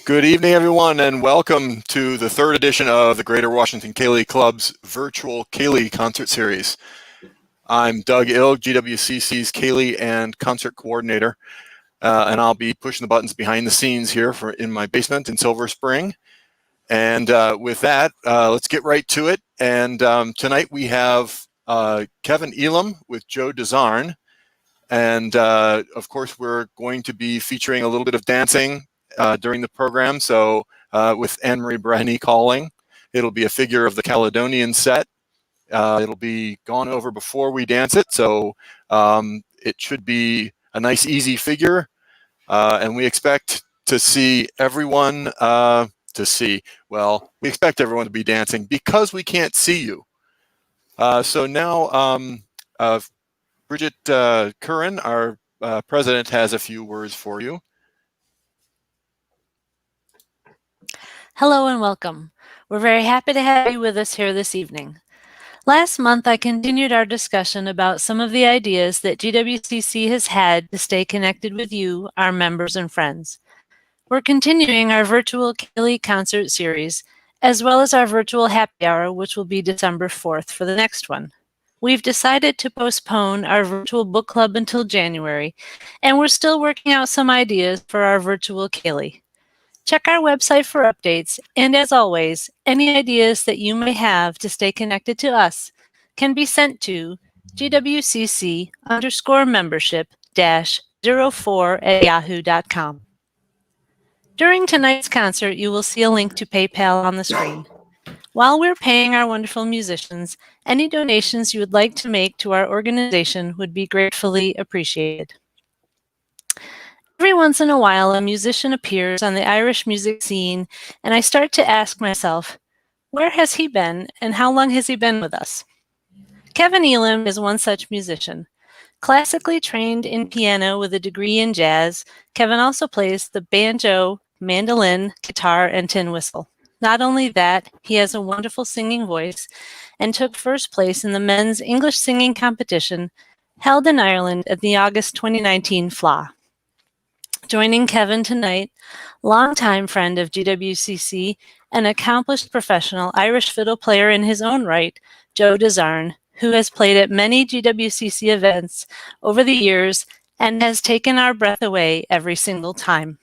Good evening, everyone, and welcome to the third edition of the Greater Washington CEili Club's virtual CEili concert series. I'm Doug Ilg, GWCC's CEili and concert coordinator, and I'll be pushing the buttons behind the scenes here in my basement in Silver Spring. And with that, let's get right to it. And tonight we have Kevin Elam with Joe DeZarn. And of course, we're going to be featuring a little bit of dancing during the program. So with Ann Marie Breheny calling, it'll be a figure of the Caledonian Set. It'll be gone over before we dance it. So it should be a nice, easy figure. And we expect to see everyone we expect everyone to be dancing because we can't see you. So now Bridget Curran, our president, has a few words for you. Hello and welcome. We're very happy to have you with us here this evening. Last month, I continued our discussion about some of the ideas that GWCC has had to stay connected with you, our members and friends. We're continuing our virtual CEili concert series, as well as our virtual happy hour, which will be December 4th for the next one. We've decided to postpone our virtual book club until January, and we're still working out some ideas for our virtual CEili. Check our website for updates, and as always, any ideas that you may have to stay connected to us can be sent to gwcc_membership-04@yahoo.com. During tonight's concert, you will see a link to PayPal on the screen. While we're paying our wonderful musicians, any donations you would like to make to our organization would be gratefully appreciated. Every once in a while, a musician appears on the Irish music scene, and I start to ask myself, where has he been and how long has he been with us? Kevin Elam is one such musician. Classically trained in piano with a degree in jazz, Kevin also plays the banjo, mandolin, guitar, and tin whistle. Not only that, he has a wonderful singing voice and took first place in the men's English singing competition held in Ireland at the August 2019 FLA. Joining Kevin tonight, longtime friend of GWCC and accomplished professional Irish fiddle player in his own right, Joe DeZarn, who has played at many GWCC events over the years and has taken our breath away every single time.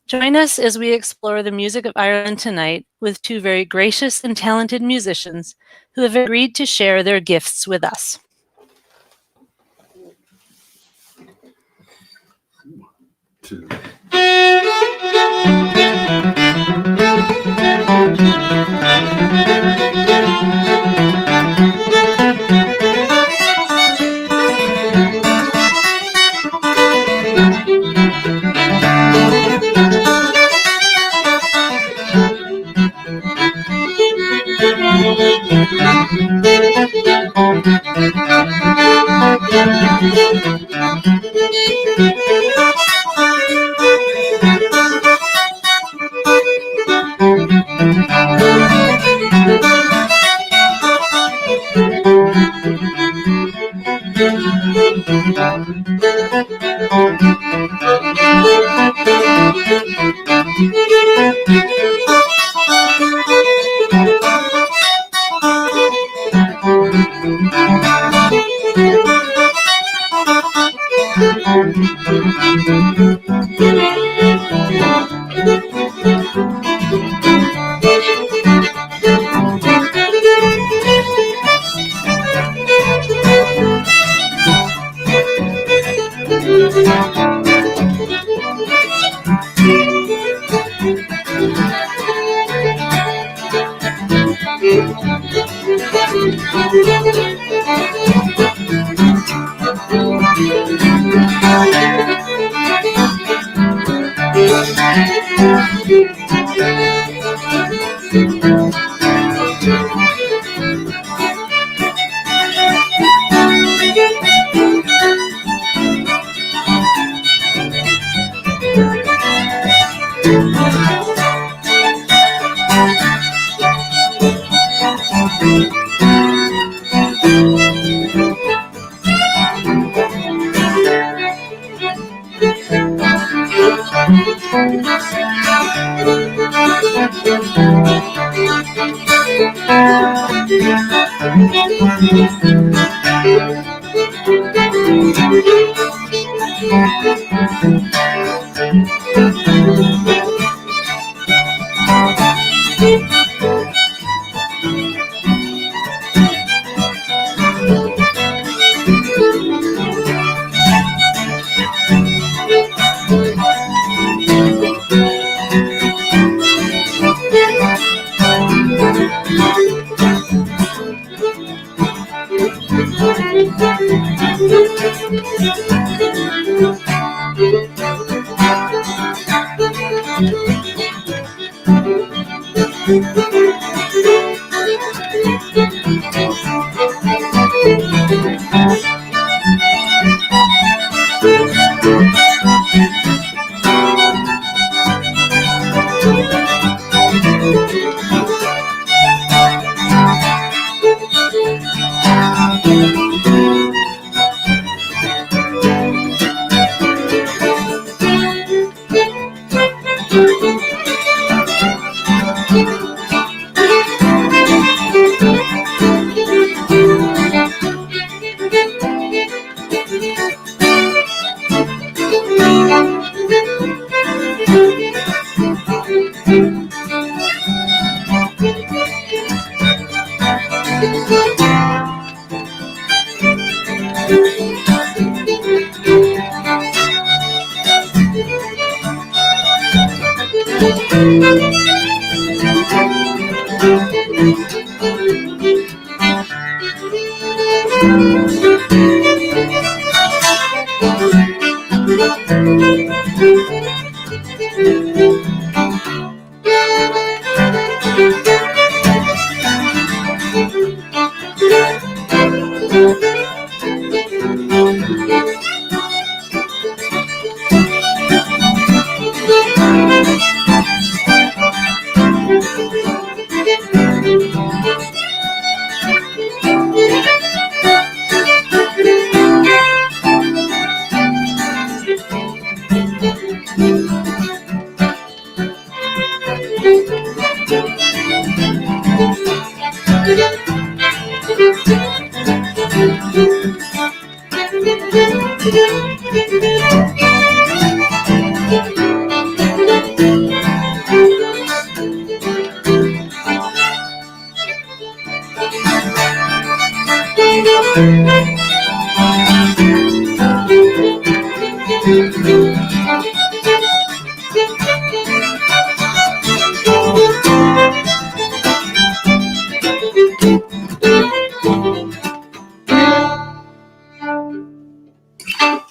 Join us as we explore the music of Ireland tonight with two very gracious and talented musicians who have agreed to share their gifts with us. Two.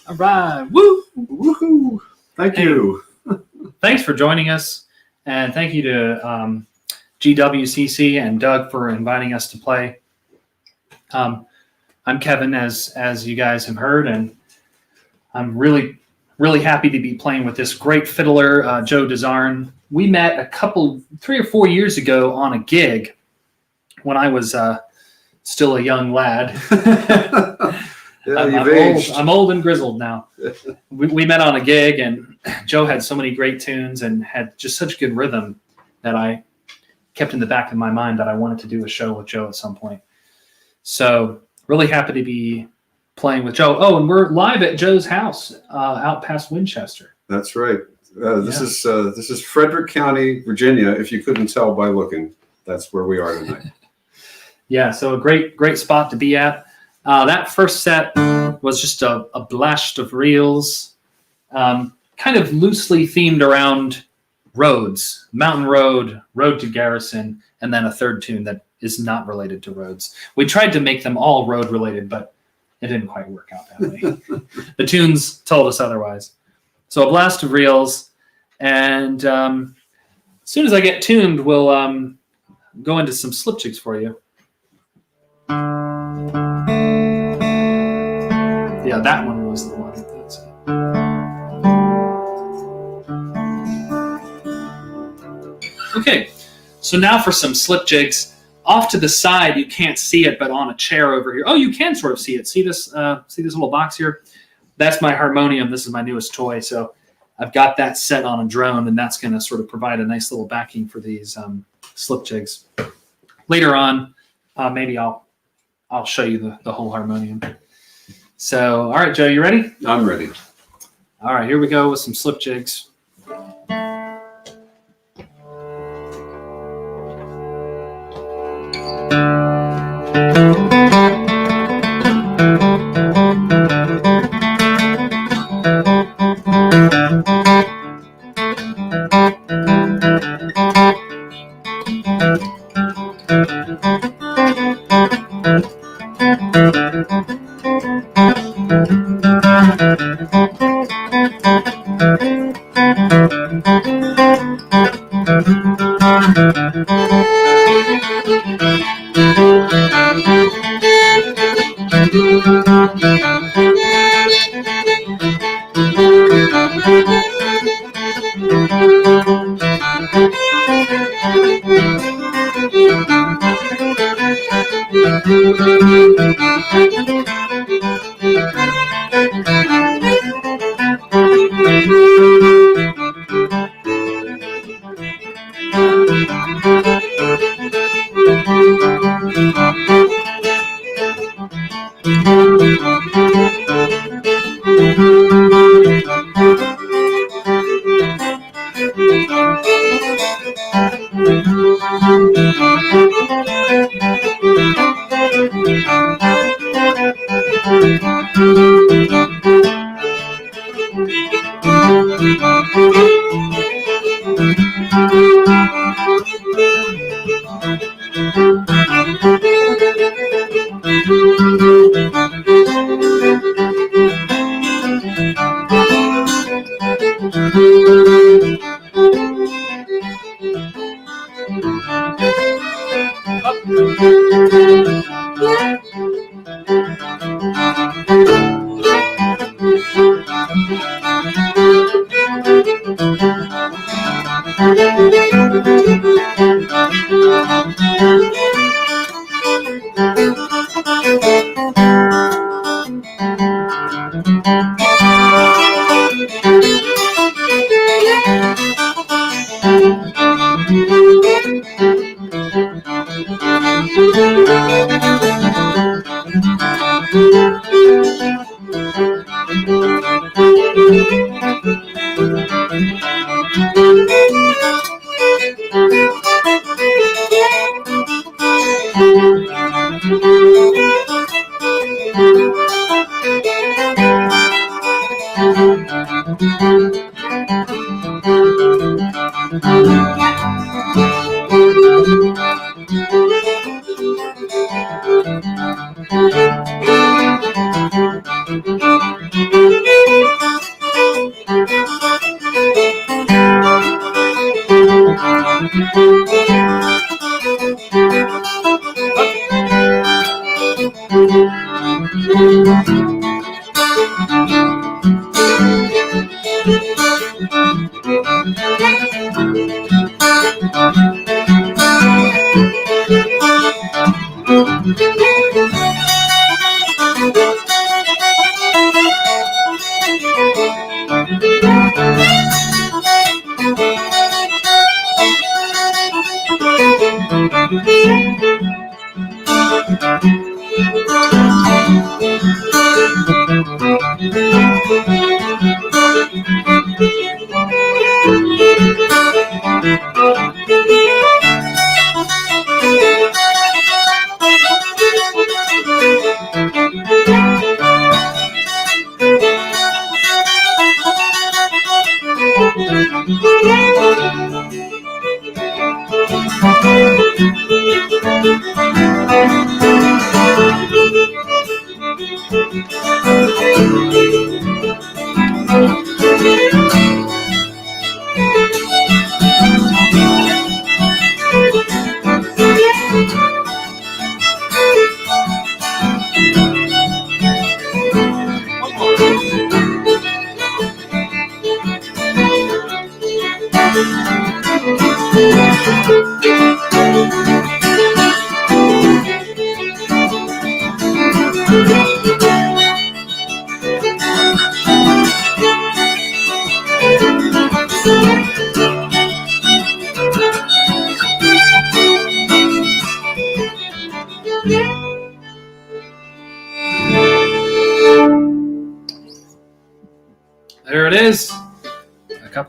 All right. Woo! Woohoo! Thank you. Thanks for joining us. And thank you to GWCC and Doug for inviting us to play. I'm Kevin, as you guys have heard, and I'm really happy to be playing with this great fiddler, Joe DeZarn. We met 3 or 4 years ago on a gig when I was still a young lad. Yeah, you've aged. I'm old and grizzled now. We met on a gig, and Joe had so many great tunes and had just such good rhythm that I kept in the back of my mind that I wanted to do a show with Joe at some point. So really happy to be playing with Joe. Oh, and we're live at Joe's house out past Winchester. That's right. This is Frederick County, Virginia. If you couldn't tell by looking, that's where we are tonight. Yeah, so a great spot to be at. That first set was just a blast of reels, kind of loosely themed around roads, Mountain Road, Road to Garrison, and then a third tune that is not related to roads. We tried to make them all road related, but it didn't quite work out that way. The tunes told us otherwise. So a blast of reels, and as soon as I get tuned, we'll go into some slip jigs for you. Yeah, that one was the one. That's it. Okay, so now for some slip jigs. Off to the side, you can't see it, but on a chair over here. Oh, you can sort of see it. See this little box here? That's my harmonium. This is my newest toy. So I've got that set on a drone, and that's going to sort of provide a nice little backing for these slip jigs. Later on, maybe I'll I'll show you the whole harmonium. So, all right, Joe, you ready? I'm ready. All right, here we go with some slip jigs.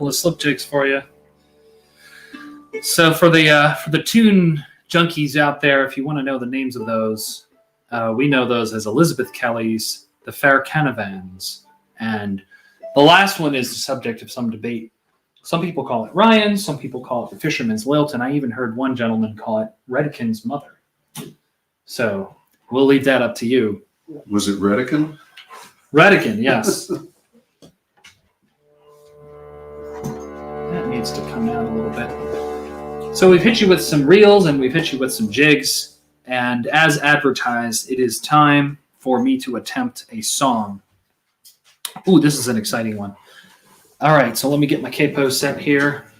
couple of slip jigs for you. So for the tune junkies out there, if you want to know the names of those, we know those as Elizabeth Kelly's The Fair Canavans. And the last one is the subject of some debate. Some people call it Ryan, some people call it The Fisherman's Lilt, and I even heard one gentleman call it Redkin's Mother. So we'll leave that up to you. Was it Redican? Redican, yes. That needs to come out a little bit. So we've hit you with some reels and we've hit you with some jigs. And as advertised, it is time for me to attempt a song. Ooh, this is an exciting one. All right, so let me get my capo set here.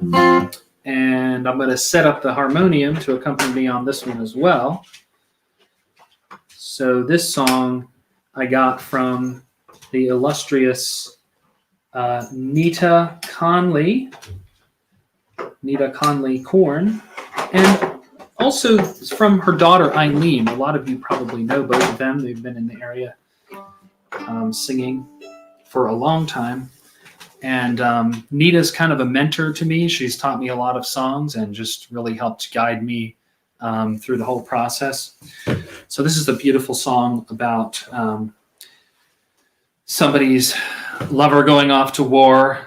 And I'm going to set up the harmonium to accompany me on this one as well. So this song I got from the illustrious Nita Conley Korn, and also from her daughter Eileen. A lot of you probably know both of them. They've been in the area singing for a long time. And Nita's kind of a mentor to me. She's taught me a lot of songs and just really helped guide me through the whole process. So this is a beautiful song about somebody's lover going off to war.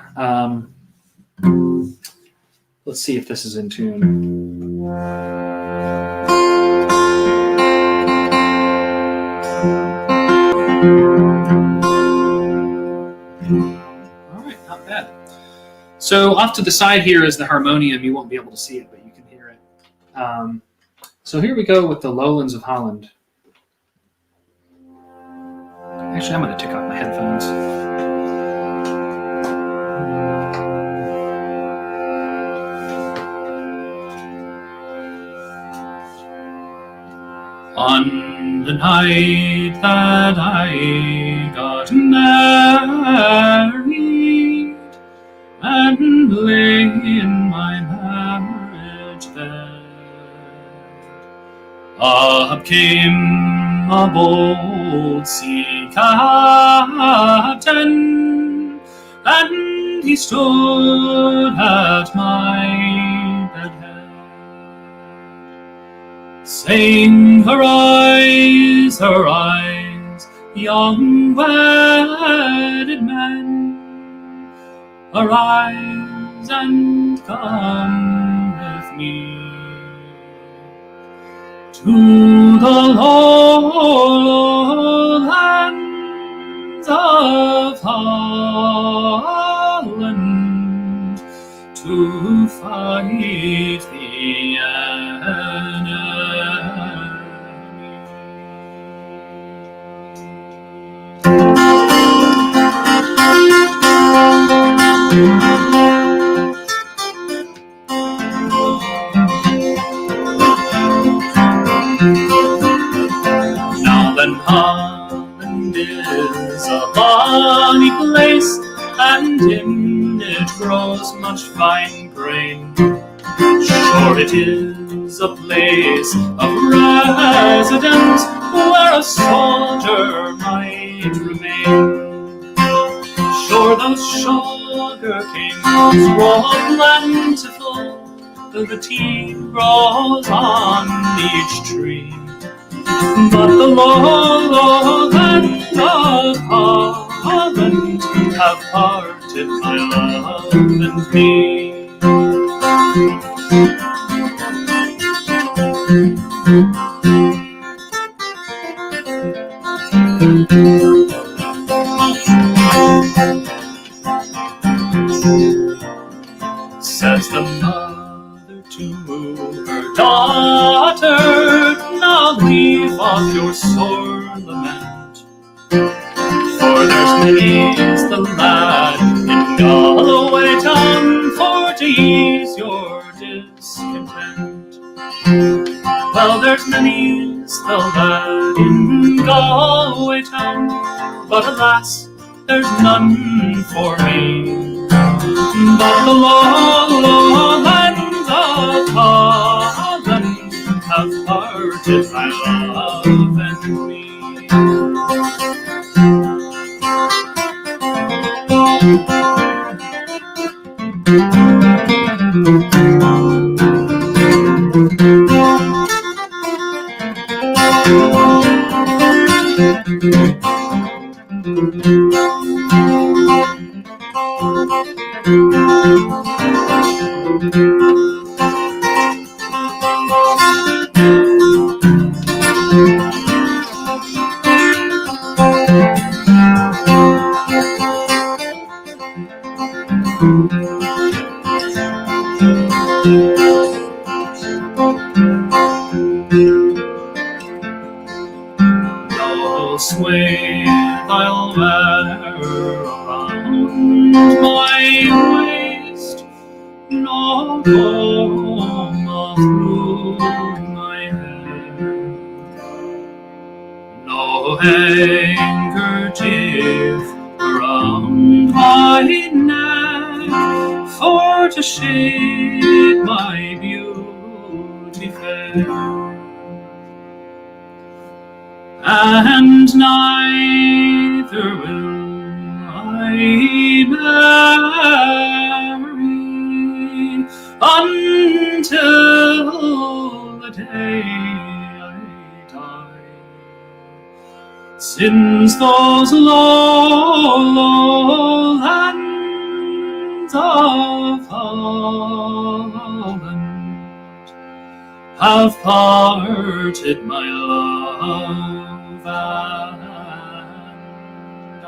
Let's see if this is in tune. All right, not bad. So off to the side here is the harmonium. You won't be able to see it, but you can hear it. So here we go with the Lowlands of Holland. Actually, I'm going to take off my headphones. On the night that I got married and lay in my marriage bed, up came a bold sea captain, and he stood at my bedhead, saying, arise, young wedded men, arise and come with me to the lowlands of Holland to fight the enemy. Now then, Holland is a bonny place, and in it grows much fine grain. Sure, it is a place of residence where a soldier might remain. Sure, those sugar canes grow plentiful, the tea grows on each tree. But the lowlands of Holland have parted my love and me. Says the mother to her daughter, now leave off your sore lament, for there's many's the lad in Galway town for to ease your discontent. Well, there's many's the lad in Galway town, but alas, there's none for me. But the lowlands of Holland have parted my love and me. No swing I'll wear around my waist, no comb through my hair, no handkerchief around my neck, for to shade my beauty fair. And neither will I marry until the day I die, since those lowlands of Holland have parted my love and I.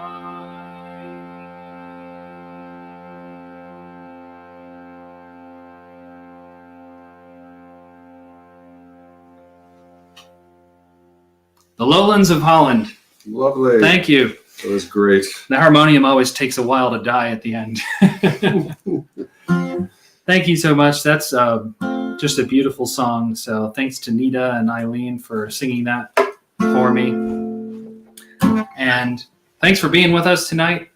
The Lowlands of Holland. Lovely. Thank you. That was great. The harmonium always takes a while to die at the end. Thank you so much. That's just a beautiful song. So thanks to Nita and Eileen for singing that for me. And thanks for being with us tonight.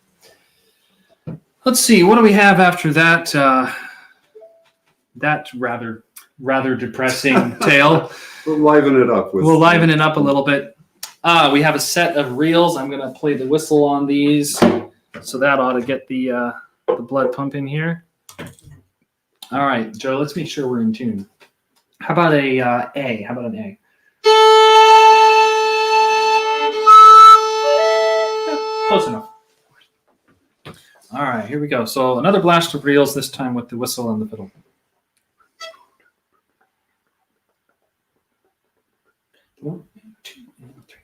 Let's see, what do we have after that? That rather depressing tale. We'll liven it up. We'll liven it up a little bit. We have a set of reels. I'm going to play the whistle on these, so that ought to get the blood pumping here. All right, Joe, let's make sure we're in tune. How about a A? How about an A? Yeah, close enough. All right, here we go. So another blast of reels, this time with the whistle and the fiddle. One, two, and three.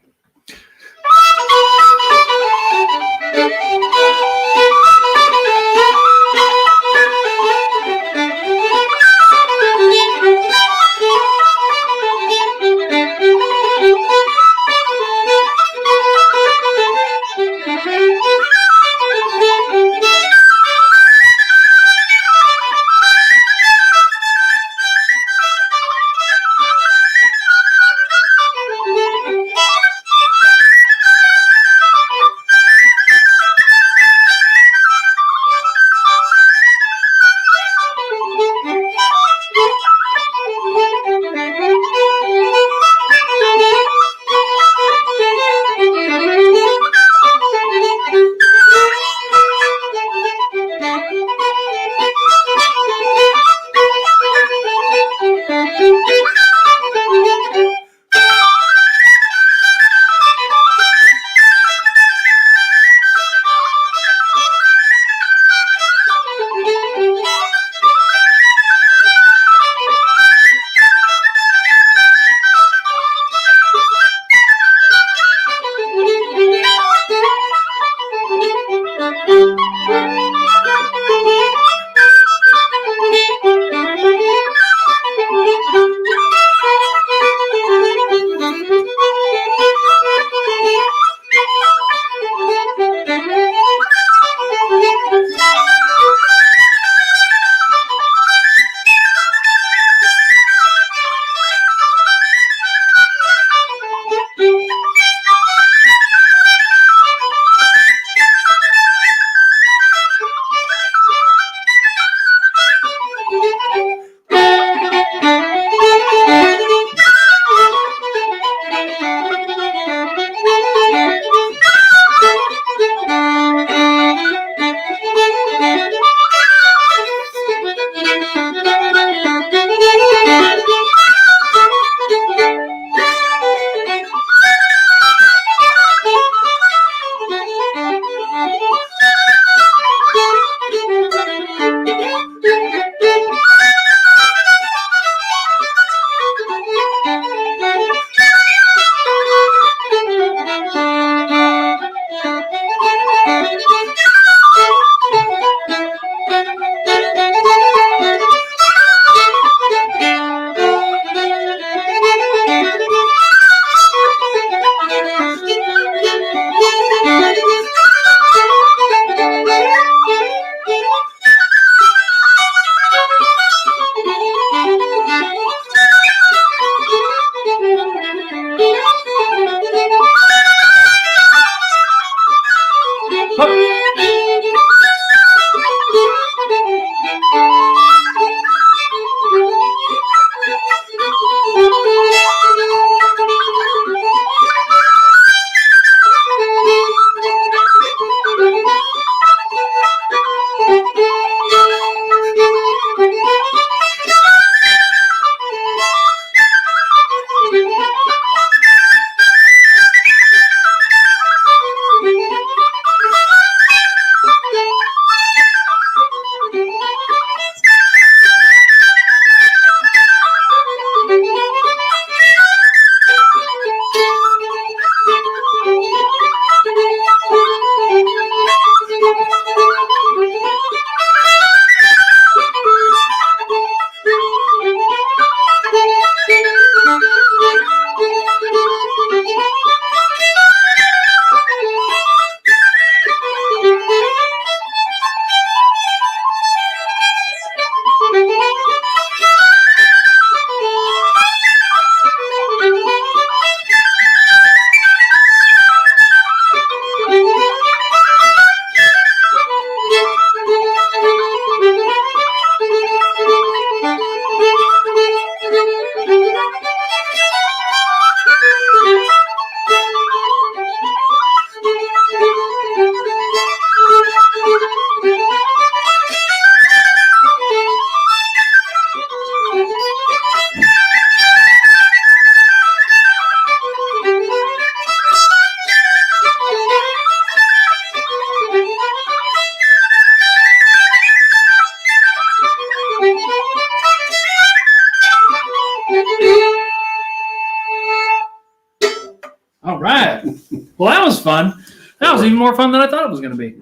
fun. That was even more fun than I thought it was going to be.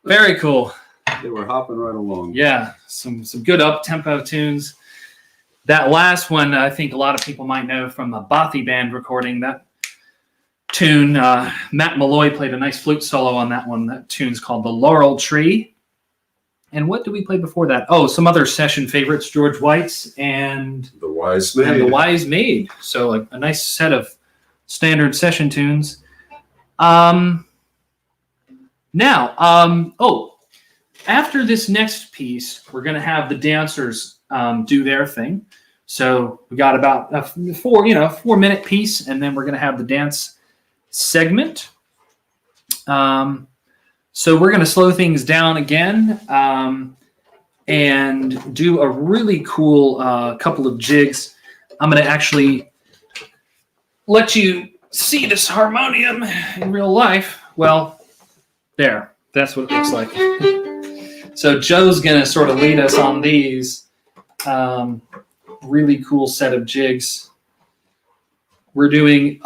Very cool. They were hopping right along. Yeah, some good up-tempo tunes. That last one, I think a lot of people might know from the Bothy Band recording. That tune, Matt Malloy played a nice flute solo on that one. That tune's called The Laurel Tree. And what did we play before that? Oh, some other session favorites, George White's and The Wise Maid. The Wise Maid. So a nice set of standard session tunes. After this next piece, we're going to have the dancers do their thing. So we got about a 4-minute piece, and then we're going to have the dance segment. So we're going to slow things down again and do a really cool couple of jigs. I'm going to actually let you see this harmonium in real life. Well, there. That's what it looks like. So Joe's going to sort of lead us on these really cool set of jigs. We're doing,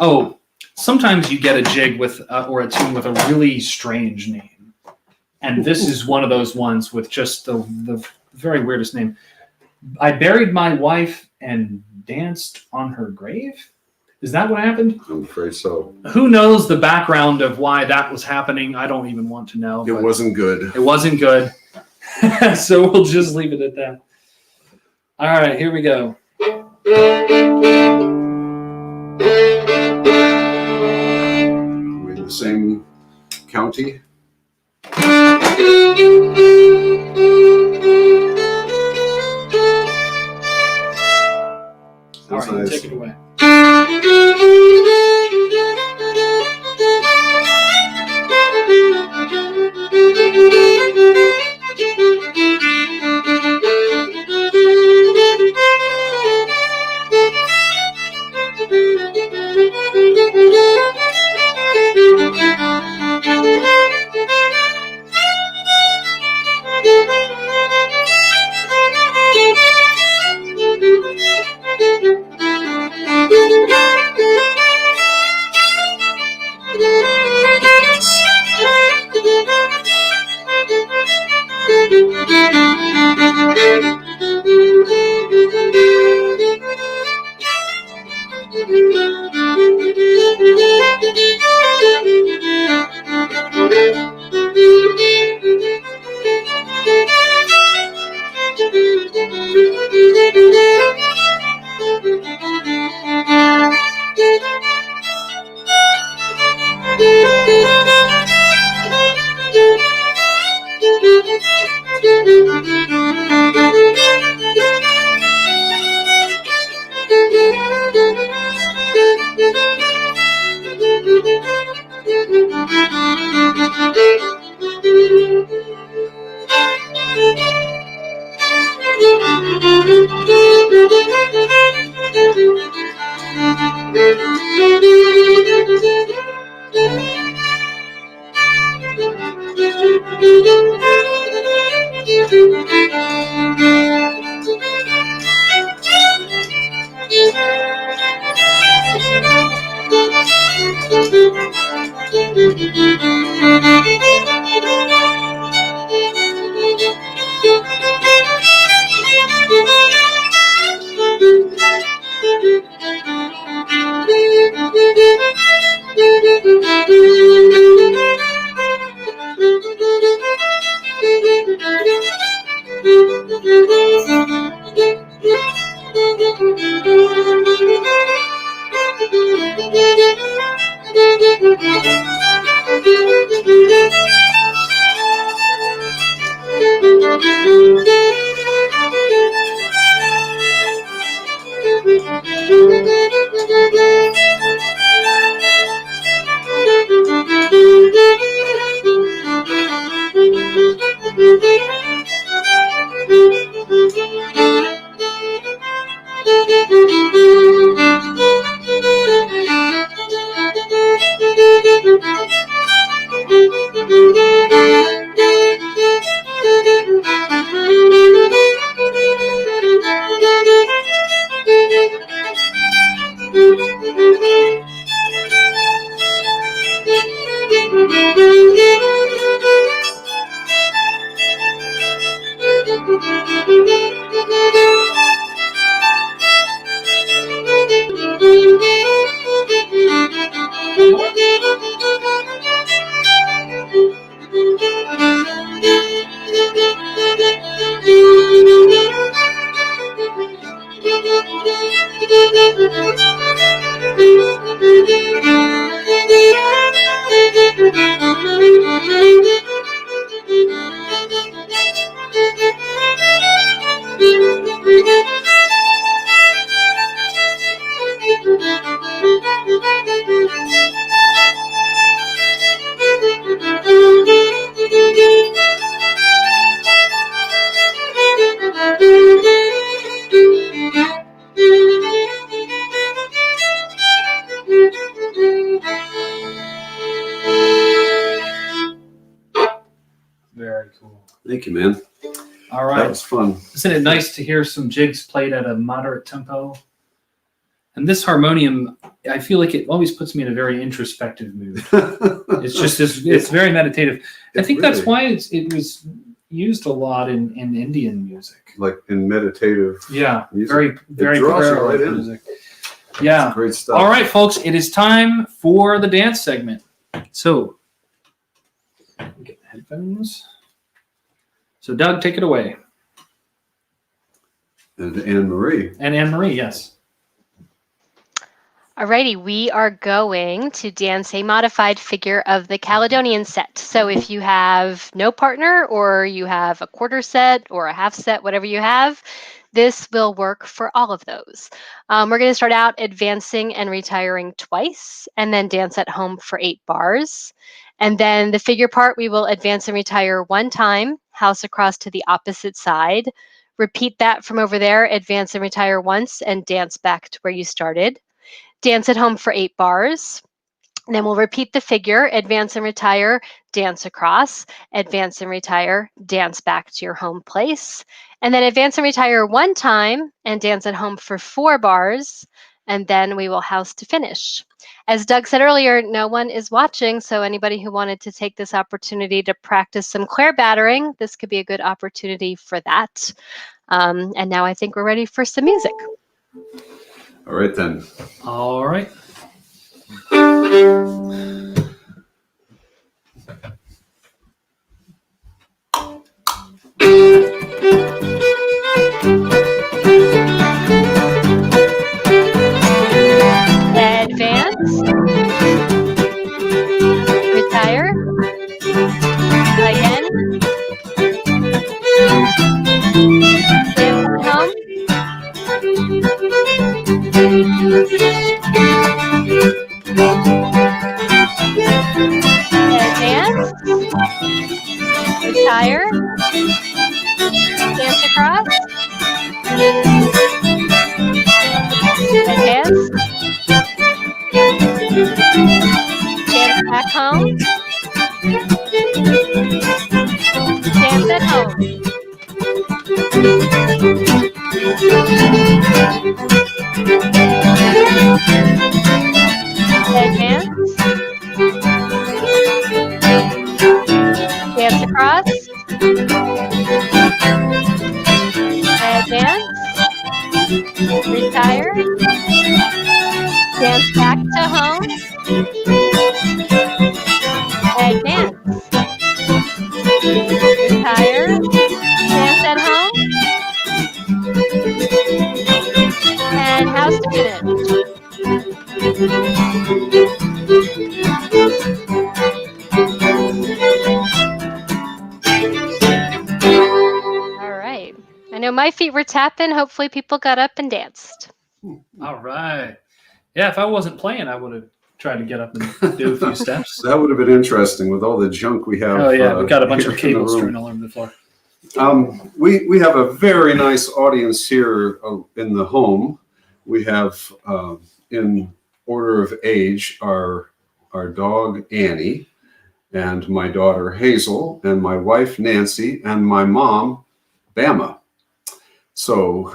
sometimes you get a jig with or a tune with a really strange name. And this is one of those ones with just the very weirdest name. I buried my wife and danced on her grave. Is that what happened? I'm afraid so. Who knows the background of why that was happening? I don't even want to know. It wasn't good. It wasn't good. So we'll just leave it at that. All right, here we go. We're in the same county. All right, nice. take it away. Very cool. Thank you, man. All right. That was fun. Isn't it nice to hear some jigs played at a moderate tempo? And this harmonium, I feel like it always puts me in a very introspective mood. It's just it's very meditative. I think that's why it was used a lot in Indian music. Like in meditative. Yeah, music. very draws you prayer right in. music. Yeah. Great stuff. All right, folks, it is time for the dance segment. So, get the headphones. So, Doug, take it away. And Ann Marie. And Ann Marie, yes. Alrighty, we are going to dance a modified figure of the Caledonian set. So if you have no partner, or you have a quarter set or a half set, whatever you have, this will work for all of those. We're going to start out advancing and retiring twice, and then dance at home for 8 bars. And then the figure part, we will advance and retire 1 time, house across to the opposite side. Repeat that from over there, advance and retire once, and dance back to where you started. Dance at home for 8 bars. And then we'll repeat the figure, advance and retire, dance across, advance and retire, dance back to your home place. And then advance and retire 1 time and dance at home for 4 bars. And then we will house to finish. As Doug said earlier, no one is watching, so anybody who wanted to take this opportunity to practice some clair battering, this could be a good opportunity for that. And now I think we're ready for some music. All right, then. All right. Advance. Retire. Again. Dance at home. Advance. Retire. Dance across. Advance. Dance back home. Dance at home. Advance. Dance across. Advance. Retire. Dance back to home. Advance. Retire. Dance at home. And house to finish. All right. I know my feet were tapping. Hopefully people got up and danced. All right. Yeah, if I wasn't playing, I would have tried to get up and do a few steps. That would have been interesting with all the junk we have. Oh, yeah. We got a bunch of here in the cables room. strewn all over the floor. We have a very nice audience here in the home. We have, in order of age, our dog Annie, and my daughter Hazel, and my wife Nancy, and my mom Bama. So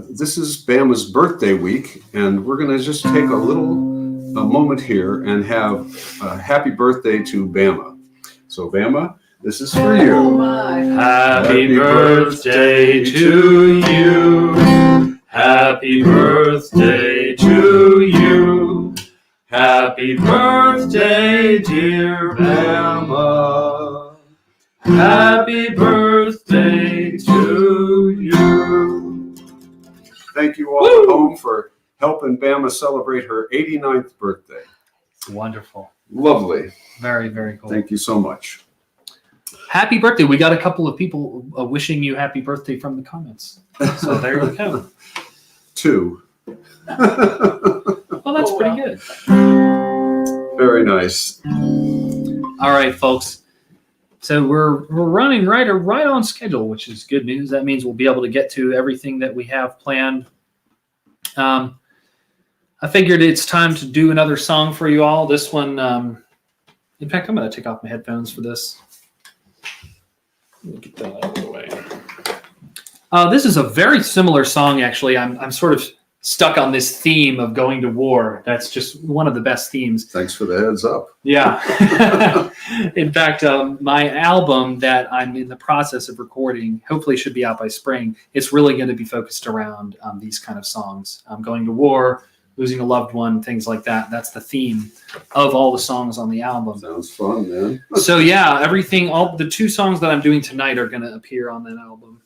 this is Bama's birthday week, and we're going to just take a moment here and have a happy birthday to Bama. So Bama, this is for you. Happy birthday to you. Happy birthday to you. Happy birthday, dear Bama. Happy birthday birthday to you. Thank you all at home for helping Bama celebrate her 89th birthday. Wonderful. Lovely. Very, very cool. Thank you so much. Happy birthday. We got a couple of people wishing you happy birthday from the comments. So there you go. 2. Well, that's pretty good. Very nice. All right, folks. So we're running right on schedule, which is good news. That means we'll be able to get to everything that we have planned. I figured it's time to do another song for you all. This one, in fact, I'm going to take off my headphones for this. Let me get that out of the way. This is a very similar song, actually. I'm sort of stuck on this theme of going to war. That's just one of the best themes. Thanks for the heads up. Yeah. In fact, my album that I'm in the process of recording, hopefully should be out by spring. It's really going to be focused around these kind of songs. Going to war, losing a loved one, things like that. That's the theme of all the songs on the album. Sounds fun, man. So yeah, everything, all the 2 songs that I'm doing tonight are going to appear on that album.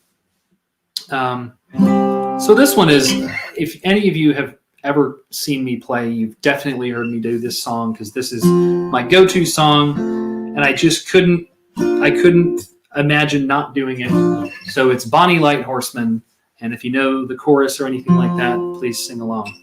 So this one is, if any of you have ever seen me play, you've definitely heard me do this song, because this is my go-to song, and I just couldn't imagine not doing it. So it's Bonnie Light Horseman, and if you know the chorus or anything like that, please sing along.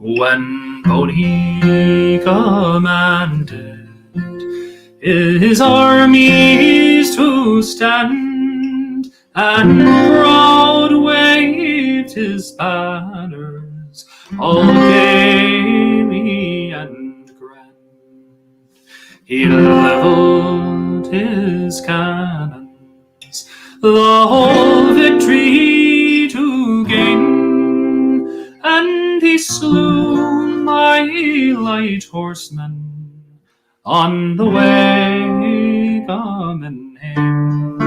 When Boney commanded his armies to stand, and proud waved his banners, all gaily and grand, he levelled his cannons, the whole victory to gain. And he slew my light horseman on the way coming home.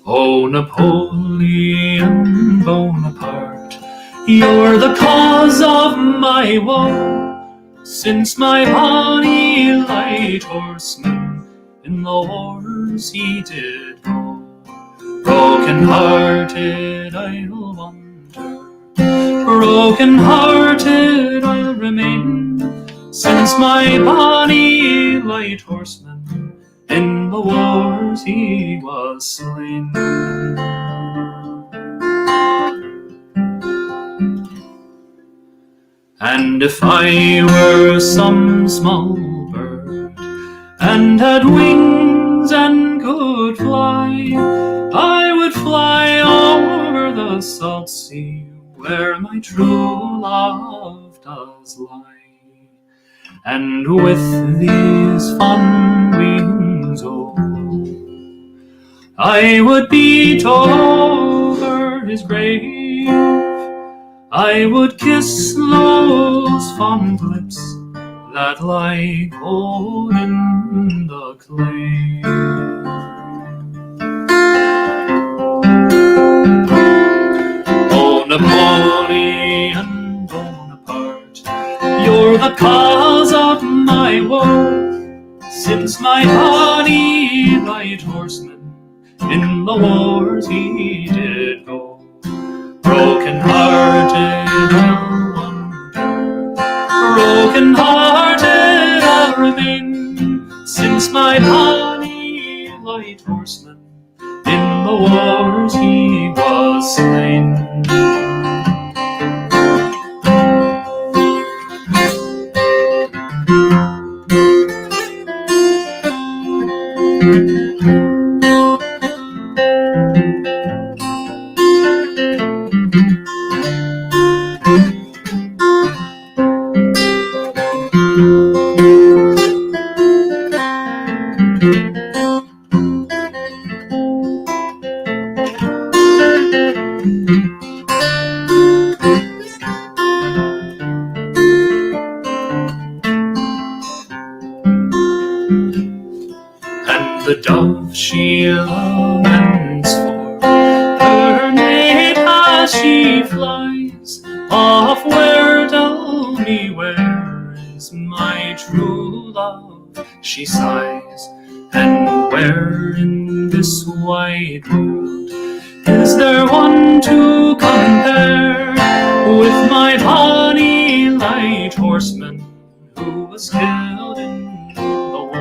Oh, Napoleon Bonaparte, you're the cause of my woe, since my bonny light horseman in the wars he did go. Broken-hearted I'll wander, broken-hearted I'll remain, since my bonny light horseman in the wars he was slain. And if I were some small bird and had wings and could fly, I would fly over the salt sea where my true love does lie. And with these fond wings, oh, I would beat over his grave. I would kiss those fond lips that lie cold in the clay. Oh, Napoleon Bonaparte, you're the cause of my woe, since my bonny light horseman in the wars he did go. Broken-hearted I'll wander, broken-hearted I'll remain, since my bonny light horseman in the wars he was slain. The dove she laments for her mate as she flies off. Where, tell me, where is my true love? She sighs. And where in this wide world is there one to compare with my bonny light horseman who was killed in the war?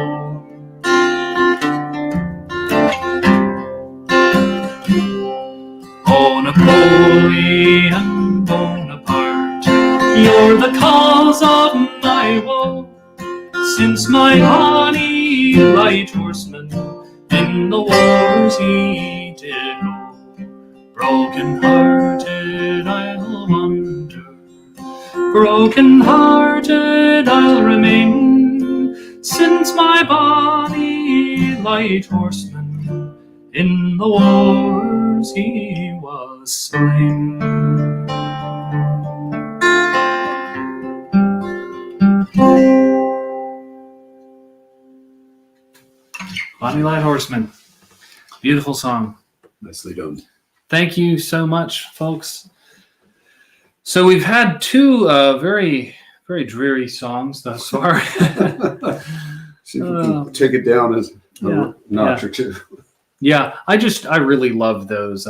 Oh, Napoleon Bonaparte, you're the cause of my woe, since my bonny light horseman in the wars he did go. Broken-hearted I'll wander, broken-hearted I'll remain, since my bonny light horseman in the wars he was slain. Bonny Light Horseman. Beautiful song. Nicely done. Thank you so much, folks. So we've had two very, very dreary songs thus far. See if we can take it down as a notch or two. Yeah, I really love those.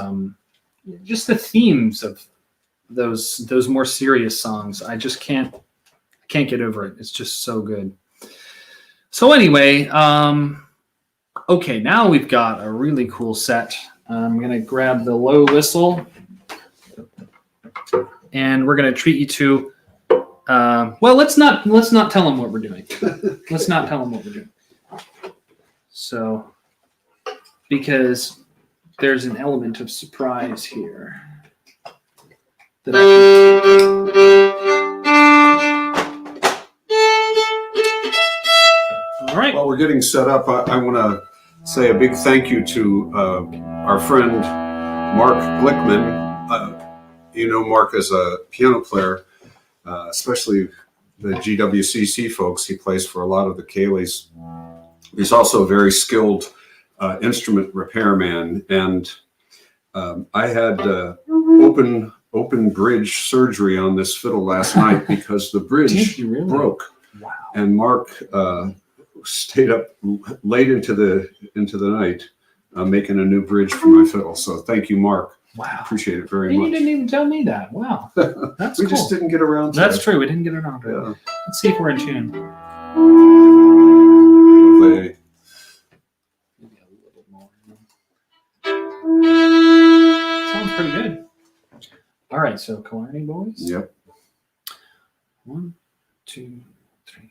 Just the themes of those more serious songs. I just can't get over it. It's just so good. So anyway, okay, now we've got a really cool set. I'm gonna grab the low whistle, and we're gonna treat you to. Well, let's not tell them what we're doing. Let's not tell them what we're doing. So, because there's an element of surprise here that All right. While we're getting set up, I want to say a big thank you to our friend Mark Glickman. You know Mark as a piano player, especially the GWCC folks. He plays for a lot of the CEilis. He's also a very skilled instrument repairman, and I had open bridge surgery on this fiddle last night because the bridge broke. Wow. And Mark stayed up late into the night making a new bridge for my fiddle. So thank you, Mark. Wow. Appreciate it very You much. didn't even tell me that. Wow. That's we cool. just didn't get around to That's it. true. We didn't get around to it. Yeah. Let's see if we're in tune. They- Maybe a little more. Sounds pretty good. All right, so Killarney boys. Yep. 1, 2, 3.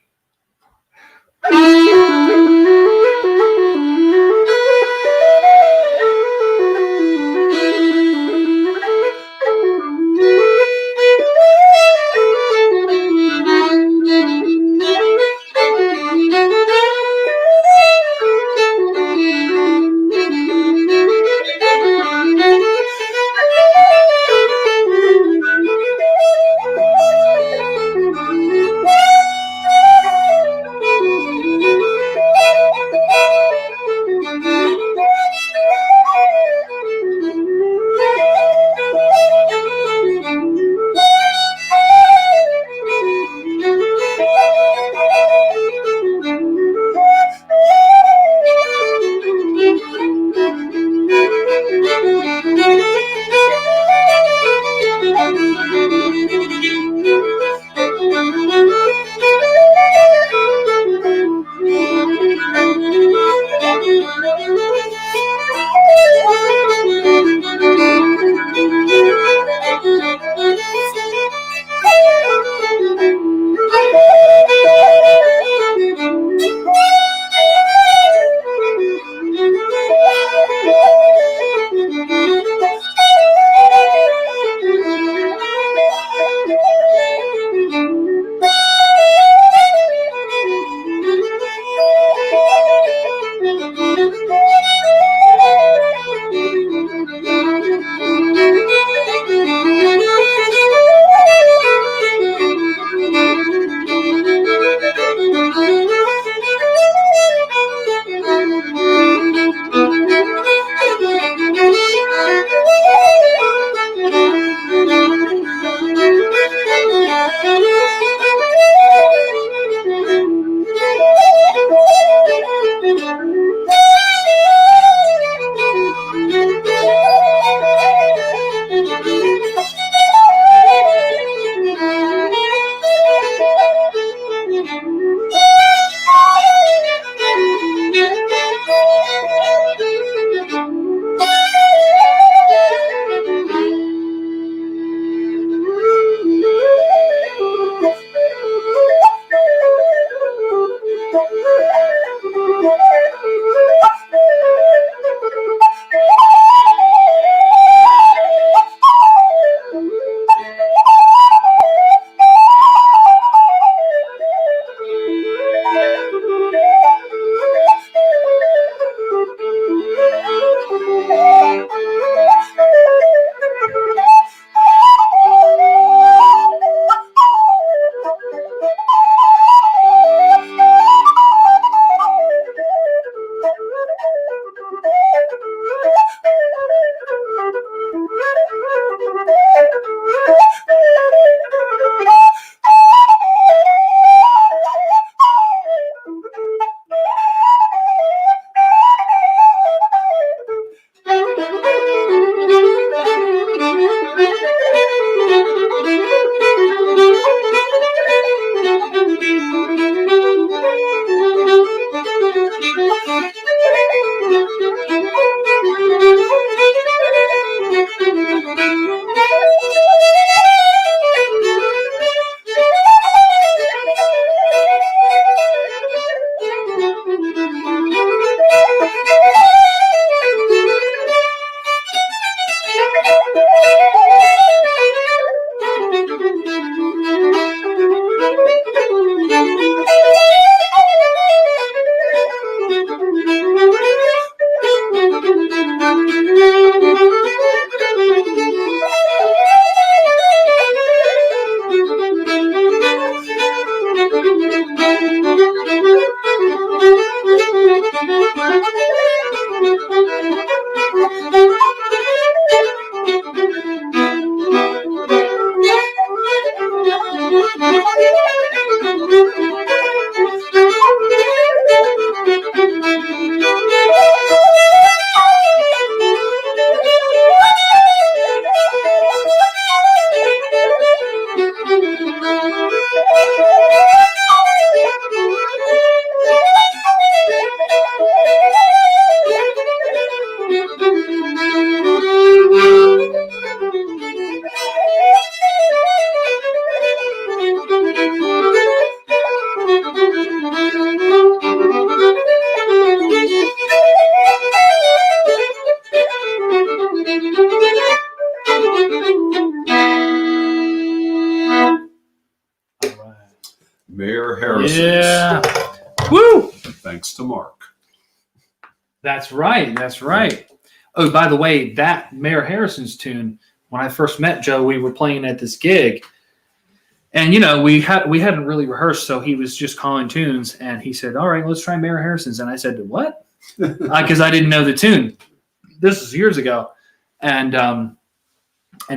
Mayor Harrison's. Yeah. Woo! Thanks to Mark. That's right. That's right. Oh, by the way, that Mayor Harrison's tune, when I first met Joe, we were playing at this gig. And, you know, we hadn't really rehearsed, so he was just calling tunes. And he said, all right, let's try Mayor Harrison's. And I said, what? Because I didn't know the tune. This was years ago. And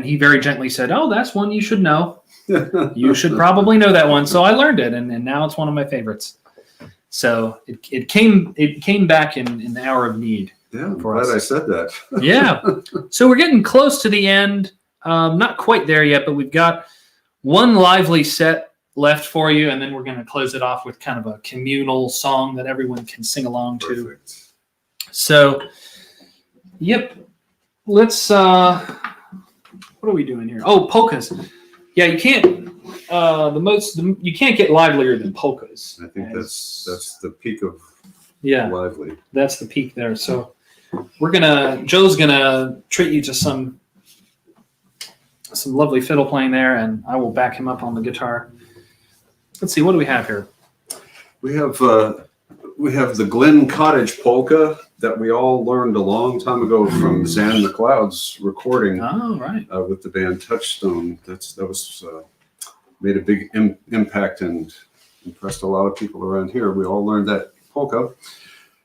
he very gently said, oh, that's one you should know. You should probably know that one. So I learned it, and now it's one of my favorites. So it came back in the hour of need. Yeah, I'm for glad us. I said that. Yeah. So we're getting close to the end. Not quite there yet, but we've got one lively set left for you, and then we're going to close it off with kind of a communal song that everyone can sing along to. Perfect. So, yep. Let's. What are we doing here? Oh, polkas. Yeah, you can't. You can't get livelier than polkas. I think that's the peak of Yeah, lively. that's the peak there. So Joe's gonna treat you to some lovely fiddle playing there, and I will back him up on the guitar. Let's see, what do we have here? We have the Glen Cottage polka that we all learned a long time ago from Zan McLeod's recording Oh, right. with the band Touchstone. That was made a big impact and impressed a lot of people around here. We all learned that polka.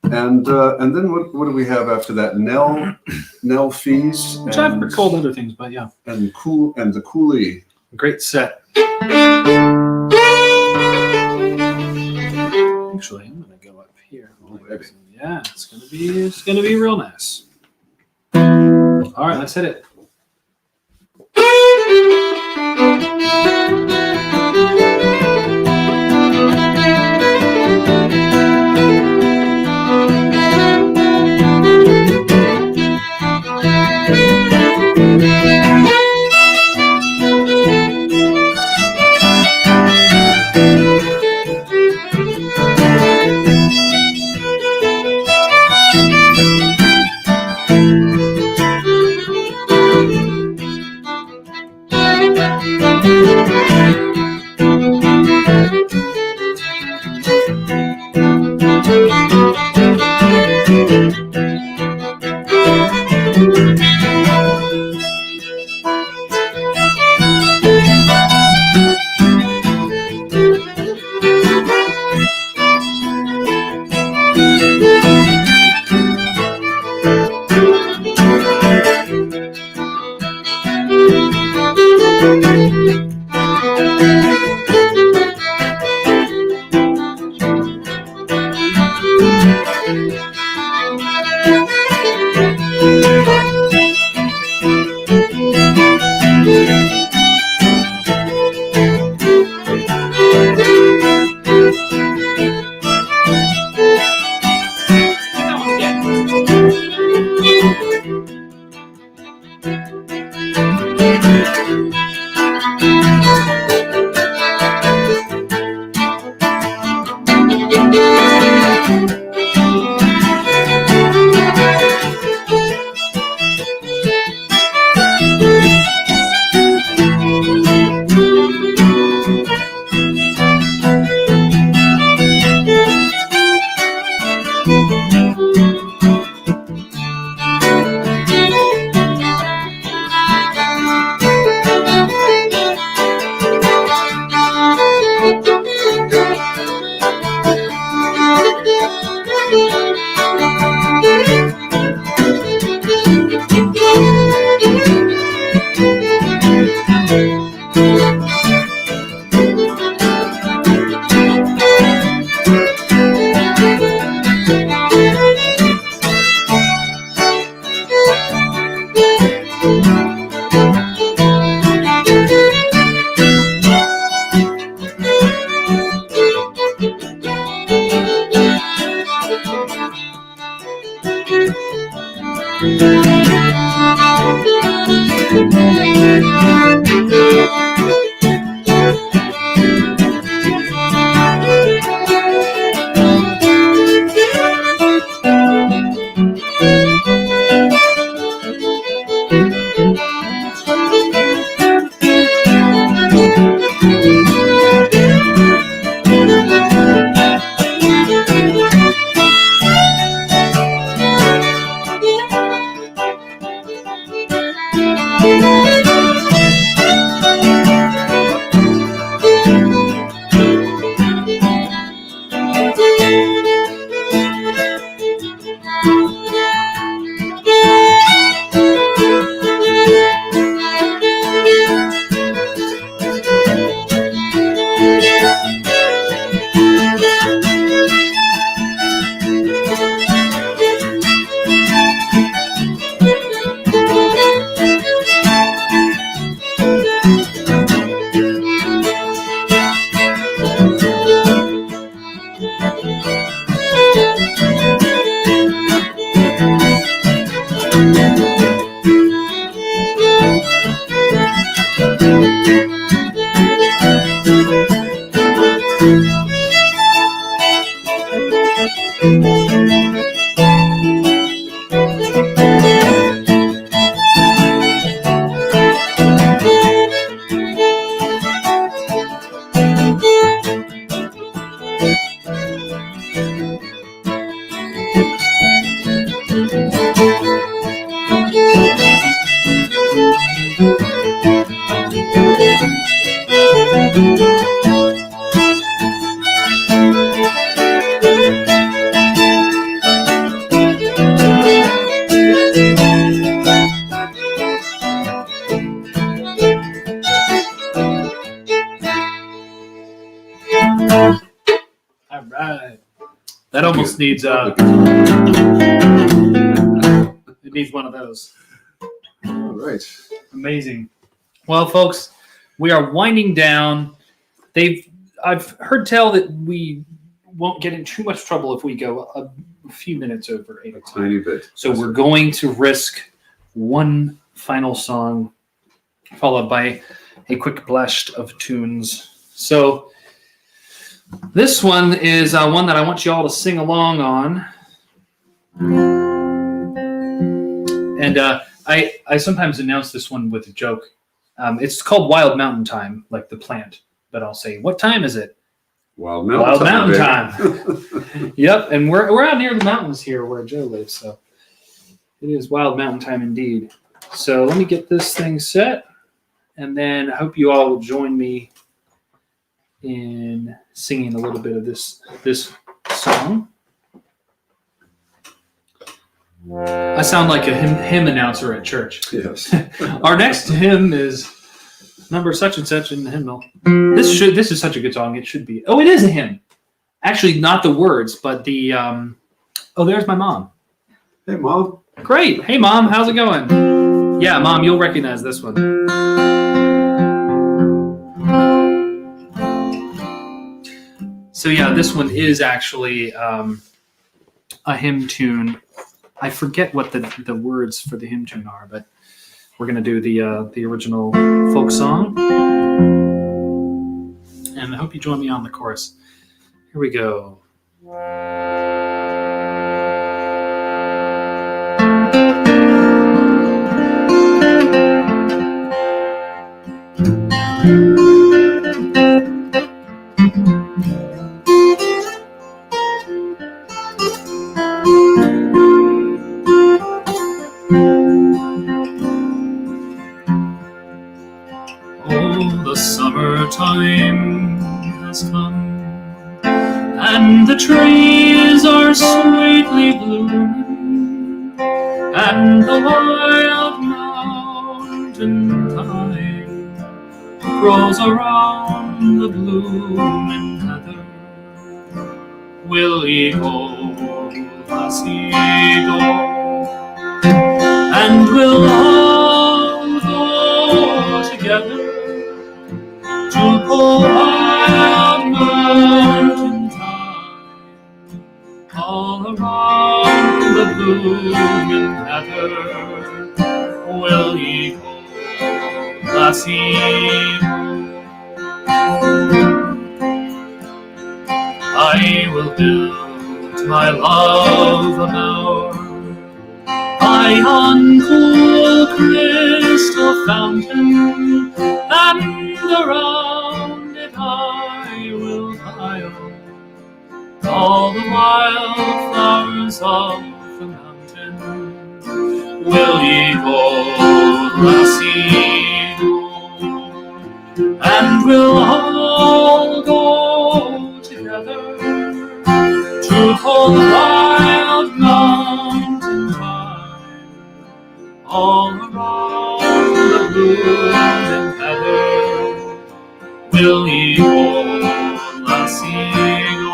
And then what do we have after that? Nell Fees, Which I've recalled other things, but yeah. and the Coolie. Great set. Actually, I'm gonna go up here. Alrighty. Yeah, it's gonna be real nice. All right, let's hit it. All right. That almost needs it needs one of those. All right. Amazing. Well, folks, we are winding down. I've heard tell that we won't get in too much trouble if we go a few minutes over 8 o'clock. Tiny bit. So we're going to risk one final song, followed by a quick blast of tunes. So this one is one that I want you all to sing along on. And I sometimes announce this one with a joke. It's called Wild Mountain Time, like the plant. But I'll say, what time is it? Wild Mountain Time. Yep, and we're out near the mountains here where Joe lives, so it is Wild Mountain Time indeed. So let me get this thing set, and then I hope you all will join me in singing a little bit of this song. I sound like a hymn announcer at church. Yes. Our next hymn is number such and such in the hymnal. This is such a good song. It should be. Oh, it is a hymn. Actually, not the words, but the. Oh, there's my mom. Hey, Mom. Great. Hey, Mom. How's it going? Yeah, Mom, you'll recognize this one. So yeah, this one is actually a hymn tune. I forget what the words for the hymn tune are, but we're going to do the original folk song. And I hope you join me on the chorus. Here we go. Summertime has come, and the trees are sweetly blooming, and the wild mountain thyme grows around the blooming heather. Will ye go, lassie, go, and we'll all go together to wild mountain thyme, all around the blooming heather. Will ye go, lassie? I will build my love a bower by yon cool crystal fountain, and around the wildflowers of the mountain. Will ye go, lassie, go? And we'll all go together to pull the wild mountain thyme, all around the bloom and heather. Will ye go, lassie, go?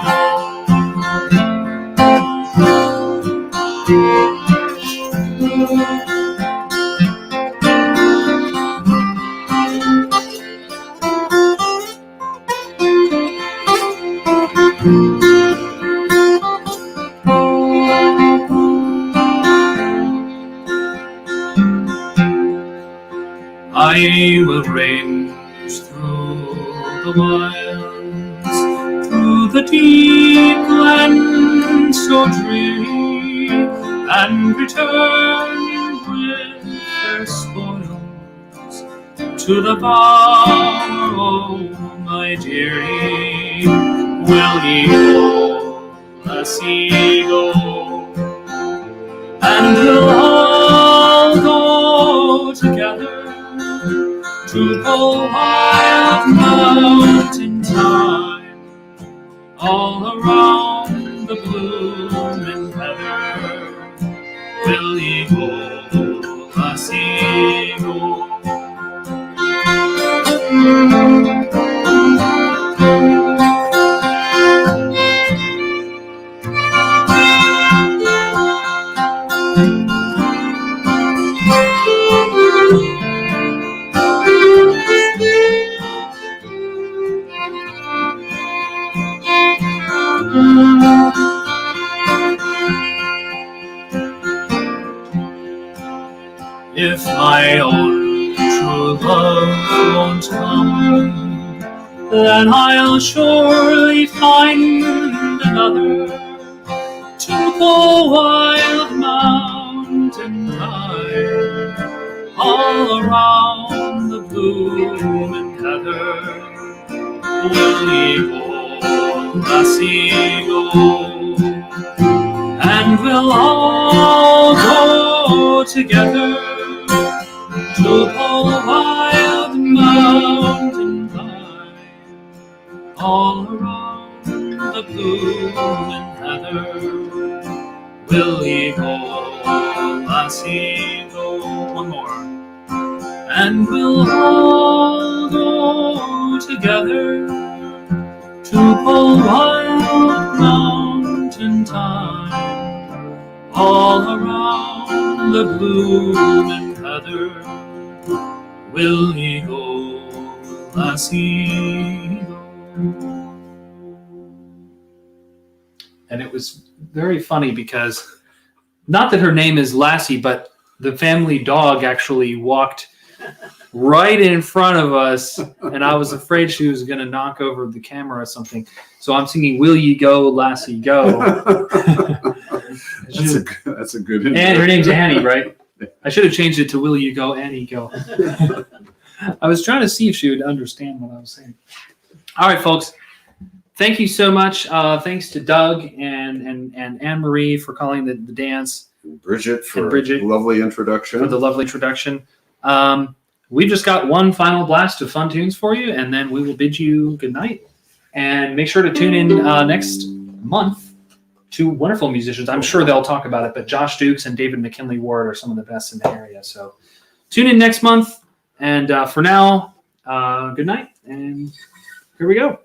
I will range through the wilds, through the deep glen so dreary, and return with their spoils to the bower, oh my dearie. Will ye go, lassie, go? And we'll all go together to the wild mountain thyme, all around the bloom and heather. Will ye go, lassie, go? If my own true love won't come, then I'll surely find another to the wild mountain thyme, all around the bloom and heather. Will ye go, lassie, go? And we'll all go together to the wild mountain thyme, all around the bloom and heather. Will ye go, lassie, go? One more. And we'll all go together to the wild mountain thyme, all around the bloom and heather. Will ye go, lassie, go? And it was very funny because, not that her name is Lassie, but the family dog actually walked right in front of us, and I was afraid she was going to knock over the camera or something. So I'm singing, "Will ye go, Lassie, go?" That's a good intro. And her name's Annie, right? I should have changed it to "Will you go, Annie, go?" I was trying to see if she would understand what I was saying. All right, folks. Thank you so much. Thanks to Doug and Ann Marie for calling the dance. Bridget for the lovely introduction. We've just got one final blast of fun tunes for you, and then we will bid you good night. And make sure to tune in next month to wonderful musicians. I'm sure they'll talk about it, but Josh Dukes and David McKinley Ward are some of the best in the area. So tune in next month. And for now, good night. And here we go.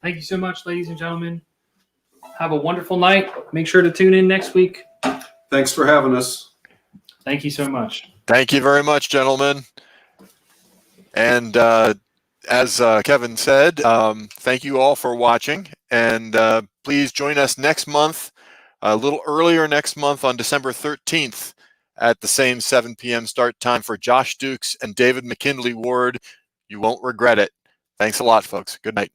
Thank you so much, ladies and gentlemen. Have a wonderful night. Make sure to tune in next week. Thanks for having us. Thank you so much. Thank you very much, gentlemen. And as Kevin said, thank you all for watching. And please join us next month, a little earlier next month on December 13th at the same 7 p.m. start time for Josh Dukes and David McKinley Ward. You won't regret it. Thanks a lot, folks. Good night.